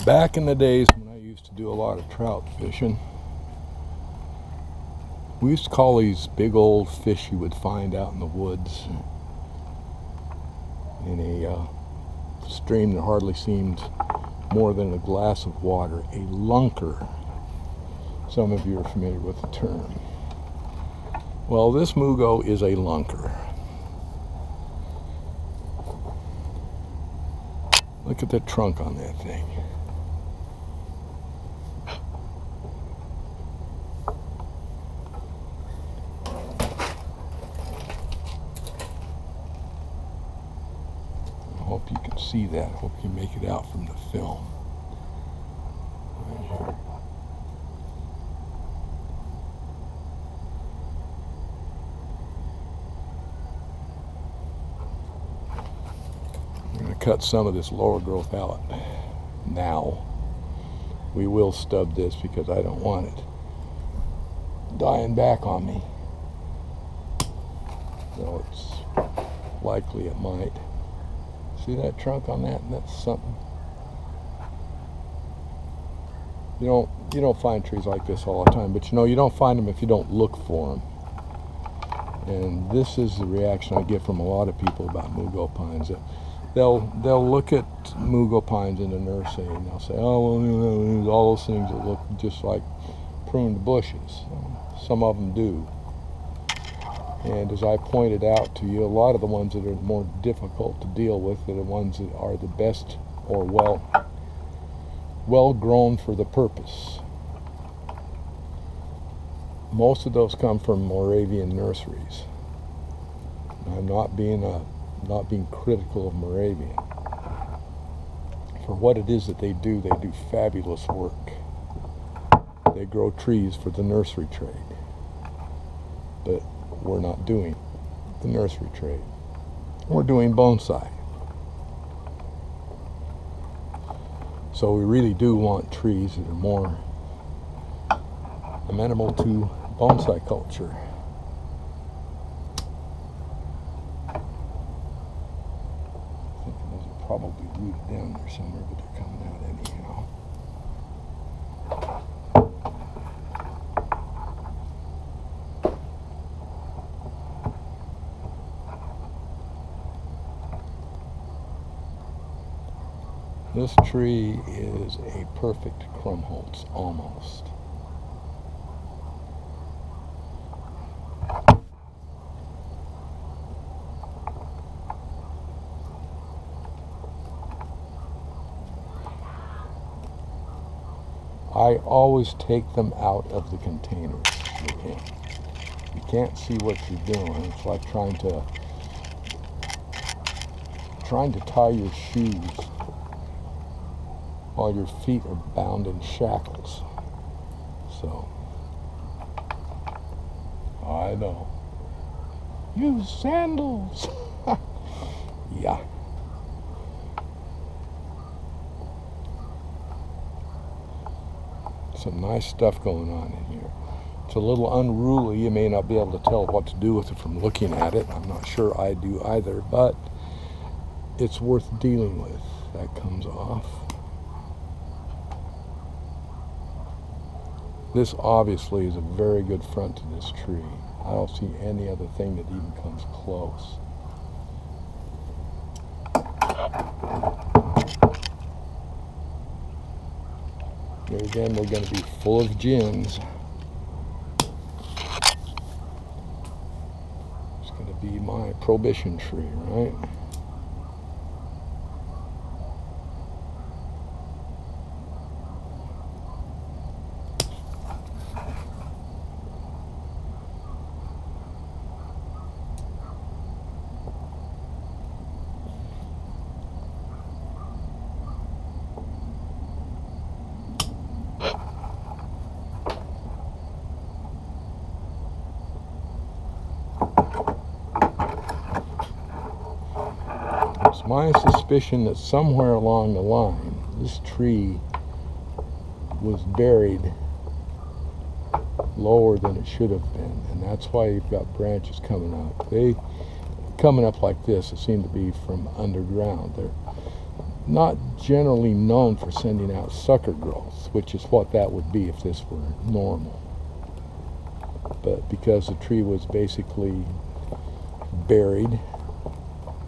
Back in the days when I used to do a lot of trout fishing, we used to call these big old fish you would find out in the woods in a stream that hardly seemed more than a glass of water, a lunker. Some of you are familiar with the term. Well, this Mugo is a lunker. Look at the trunk on that thing. I hope you can see that. I hope you make it out from the film. Right here. I'm going to cut some of this lower growth out now. We will stub this because I don't want it dying back on me. Though it's likely it might. See that trunk on that? That's something. You don't find trees like this all the time, but you don't find them if you don't look for them. And this is the reaction I get from a lot of people about Mugo pines. They'll look at Mugo pines in the nursery and they'll say, oh, well, all those things that look just like pruned bushes. Some of them do. And as I pointed out to you, a lot of the ones that are more difficult to deal with are the ones that are the best or well grown for the purpose. Most of those come from Moravian nurseries. I'm not being critical of Moravian. For what it is that they do fabulous work. They grow trees for the nursery trade. But we're not doing the nursery trade. We're doing bonsai. So we really do want trees that are more amenable to bonsai culture. I think those are probably rooted down there somewhere, but they're coming out anyhow. This tree is a perfect Krumholtz, almost. I always take them out of the containers. You can't see what you're doing. It's like trying to tie your shoes while your feet are bound in shackles. So, I know. Use sandals. Yeah. Some nice stuff going on in here. It's a little unruly. You may not be able to tell what to do with it from looking at it. I'm not sure I do either, but it's worth dealing with. That comes off. This obviously is a very good front to this tree. I don't see any other thing that even comes close. Here again, we're going to be full of gins. It's going to be my prohibition tree, right? It's my suspicion that somewhere along the line, this tree was buried lower than it should have been, and that's why you've got branches coming up. They coming up like this, it seemed to be from underground. not generally known for sending out sucker growth, which is what that would be if this were normal. But because the tree was basically buried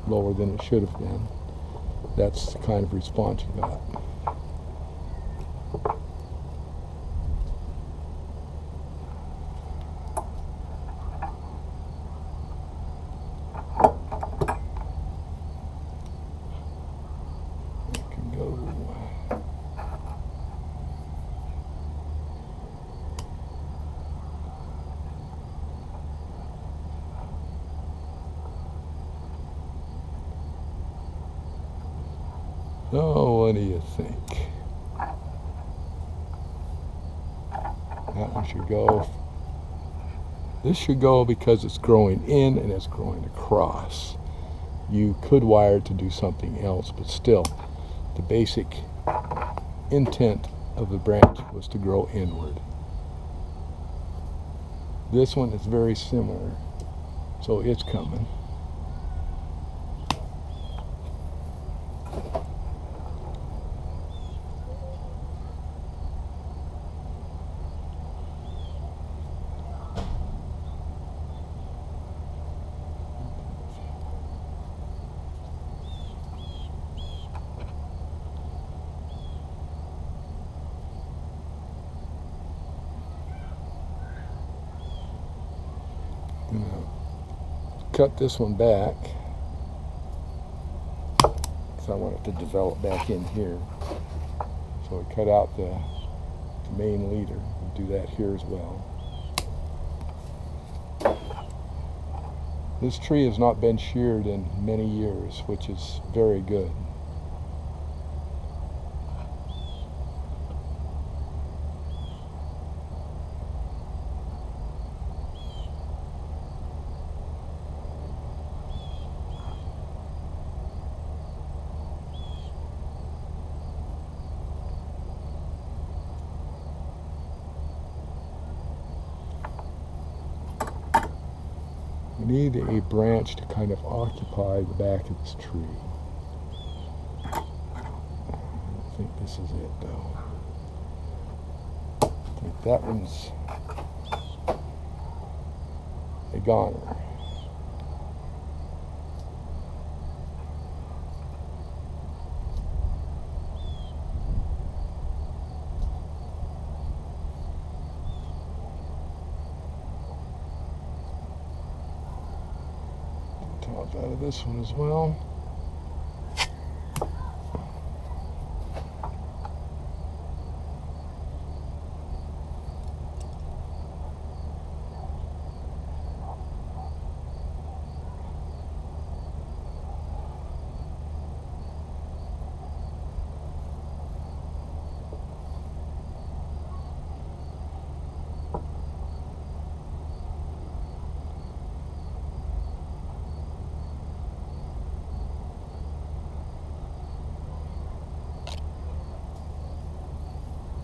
lower than it should have been, that's the kind of response you got. Oh, what do you think? That one should go. This should go because it's growing in and it's growing across. You could wire it to do something else, but still, the basic intent of the branch was to grow inward. This one is very similar, so it's coming. I'm going to cut this one back because I want it to develop back in here. So I cut out the main leader. We'll do that here as well. This tree has not been sheared in many years, which is very good. We need a branch to kind of occupy the back of this tree. I don't think this is it though. I think that one's a goner. Top out of this one as well.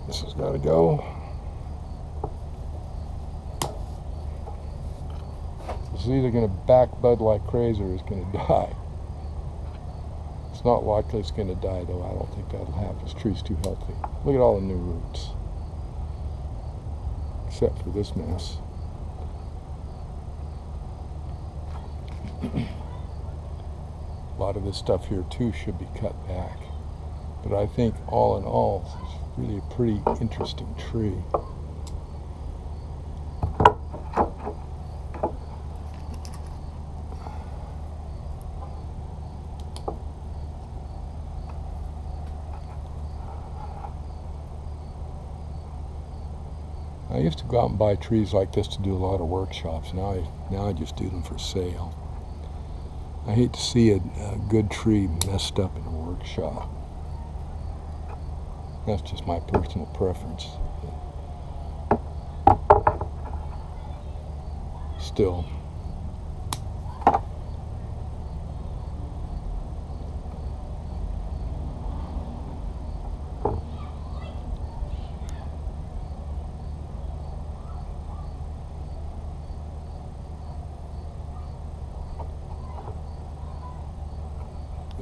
This has got to go. It's either going to back bud like crazy or it's going to die. It's not likely it's going to die though. I don't think that'll happen. This tree's too healthy. Look at all the new roots. Except for this mess. A lot of this stuff here too should be cut back. But I think all in all, it's really a pretty interesting tree. I used to go out and buy trees like this to do a lot of workshops. Now I just do them for sale. I hate to see a good tree messed up in a workshop. That's just my personal preference. Still.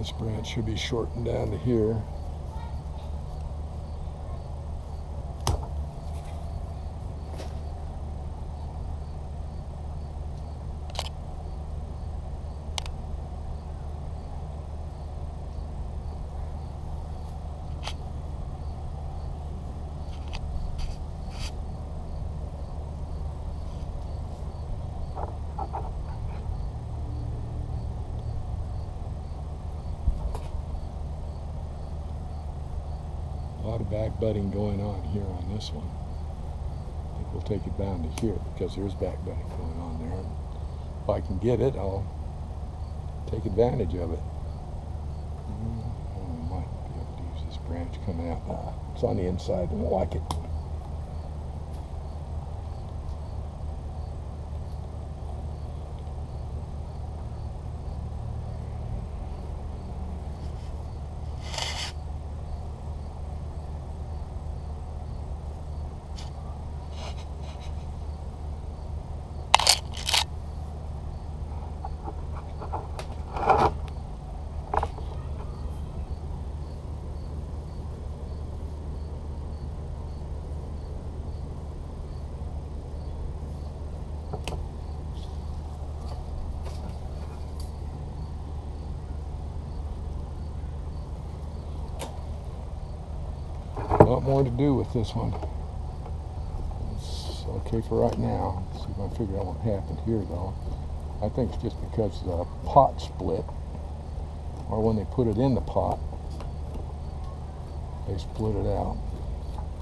This branch should be shortened down to here. A lot of back budding going on here on this one. I think we'll take it down to here because there's back budding going on there. If I can get it, I'll take advantage of it. I might be able to use this branch coming out. It's on the inside. I don't like it. A lot more to do with this one. It's okay for right now. Let's see if I can figure out what happened here though. I think it's just because the pot split, or when they put it in the pot, they split it out.